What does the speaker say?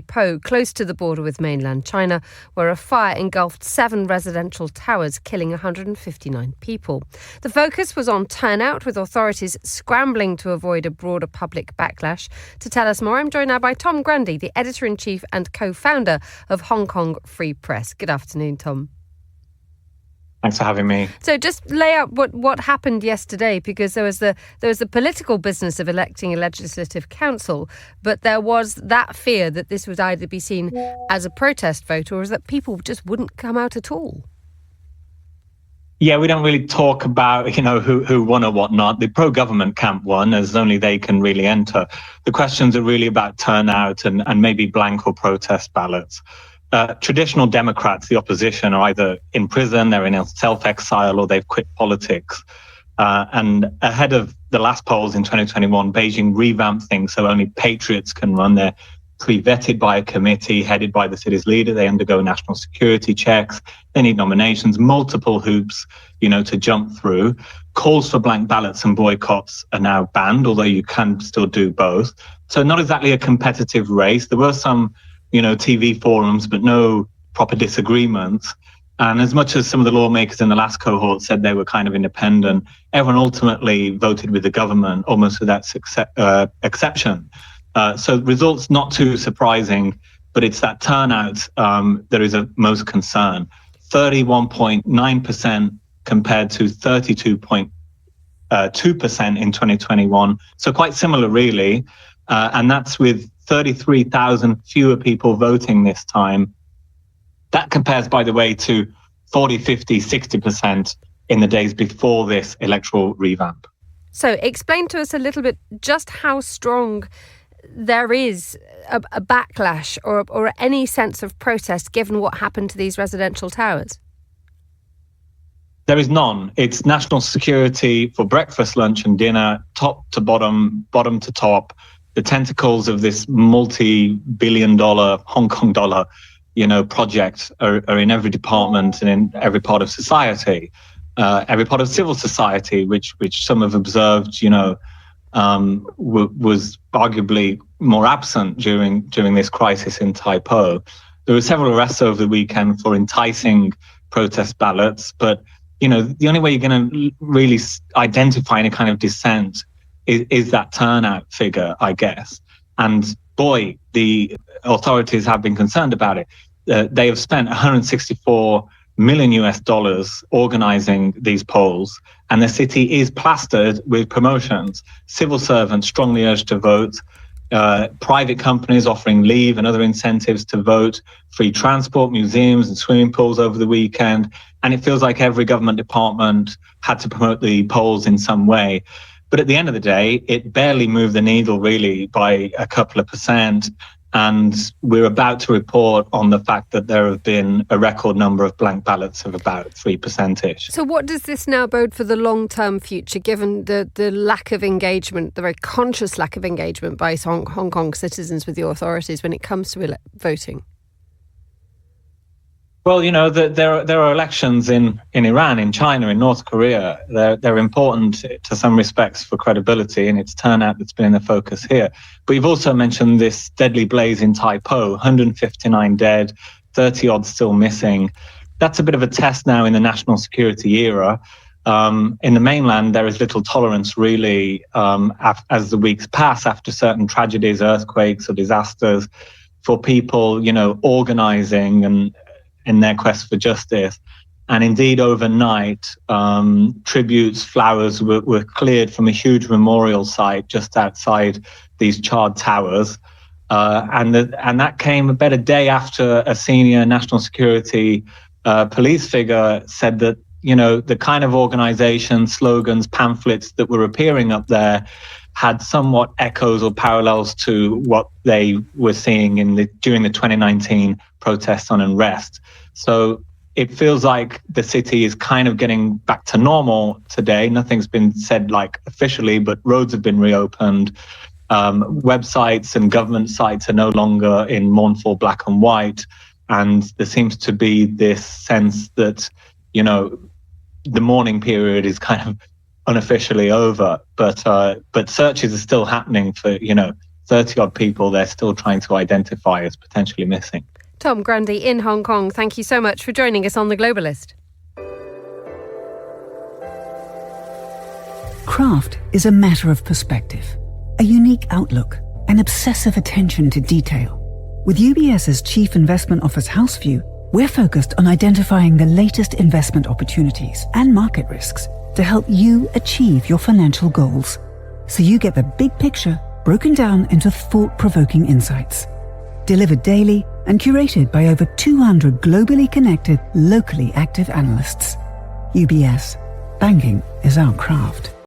Po, close to the border with mainland China, where a fire engulfed 7 residential towers, killing 159 people. The focus was on turnout, with authorities scrambling to avoid a broader public backlash. To tell us more, I'm joined now by Tom Grundy, the editor-in-chief and co-founder of Hong Kong Free Press. Good afternoon, Tom. Thanks for having me. So just lay out what happened yesterday, because there was the political business of electing a legislative council, but there was that fear that this would either be seen as a protest vote or as that people just wouldn't come out at all. Yeah, we don't really talk about, who won or whatnot. The pro-government camp won, as only they can really enter. The questions are really about turnout and maybe blank or protest ballots. Traditional Democrats, the opposition, are either in prison, they're in self-exile, or they've quit politics. And ahead of the last polls in 2021, Beijing revamped things so only patriots can run. They're pre-vetted by a committee headed by the city's leader. They undergo national security checks. They need nominations, multiple hoops, to jump through. Calls for blank ballots and boycotts are now banned, although you can still do both. So not exactly a competitive race. There were some TV forums, but no proper disagreements. And as much as some of the lawmakers in the last cohort said they were kind of independent, everyone ultimately voted with the government, almost without exception. So results not too surprising, but it's that turnout that is of most concern. 31.9% compared to 32.2% in 2021. So quite similar, really. And that's with 33,000 fewer people voting this time. That compares, by the way, to 40, 50, 60% in the days before this electoral revamp. So explain to us a little bit just how strong there is a backlash or any sense of protest given what happened to these residential towers. There is none. It's national security for breakfast, lunch and dinner, top to bottom, bottom to top. The tentacles of this multi-billion-dollar Hong Kong dollar, project are in every department and in every part of society, every part of civil society, which some have observed, was arguably more absent during this crisis in Tai Po. There were several arrests over the weekend for enticing protest ballots, but the only way you're going to really identify any kind of dissent is that turnout figure, I guess. And boy, the authorities have been concerned about it. They have spent $164 million organizing these polls, and the city is plastered with promotions. Civil servants strongly urged to vote, private companies offering leave and other incentives to vote, free transport, museums and swimming pools over the weekend. And it feels like every government department had to promote the polls in some way. But at the end of the day, it barely moved the needle really by a couple of percent. And we're about to report on the fact that there have been a record number of blank ballots of about 3%-ish. So what does this now bode for the long-term future, given the lack of engagement, the very conscious lack of engagement by Hong Kong citizens with the authorities when it comes to voting? Well, there are elections in Iran, in China, in North Korea. They're important to some respects for credibility, and it's turnout that's been in the focus here. But you've also mentioned this deadly blaze in Tai Po, 159 dead, 30 odd still missing. That's a bit of a test now in the national security era. In the mainland, there is little tolerance really as the weeks pass after certain tragedies, earthquakes or disasters, for people, organizing and in their quest for justice. And indeed, overnight, tributes, flowers were cleared from a huge memorial site just outside these charred towers. And that came about a day after a senior national security police figure said that, the kind of organization, slogans, pamphlets that were appearing up there had somewhat echoes or parallels to what they were seeing during the 2019 protests on unrest. So it feels like the city is kind of getting back to normal today. Nothing's been said officially, but roads have been reopened. Websites and government sites are no longer in mournful black and white. And there seems to be this sense that, the mourning period is kind of unofficially over, but searches are still happening for, 30-odd people they're still trying to identify as potentially missing. Tom Grundy in Hong Kong, thank you so much for joining us on The Globalist. Craft is a matter of perspective, a unique outlook, an obsessive attention to detail. With UBS's Chief Investment Office House View, we're focused on identifying the latest investment opportunities and market risks to help you achieve your financial goals, so you get the big picture broken down into thought-provoking insights. Delivered daily and curated by over 200 globally connected, locally active analysts. UBS. Banking is our craft.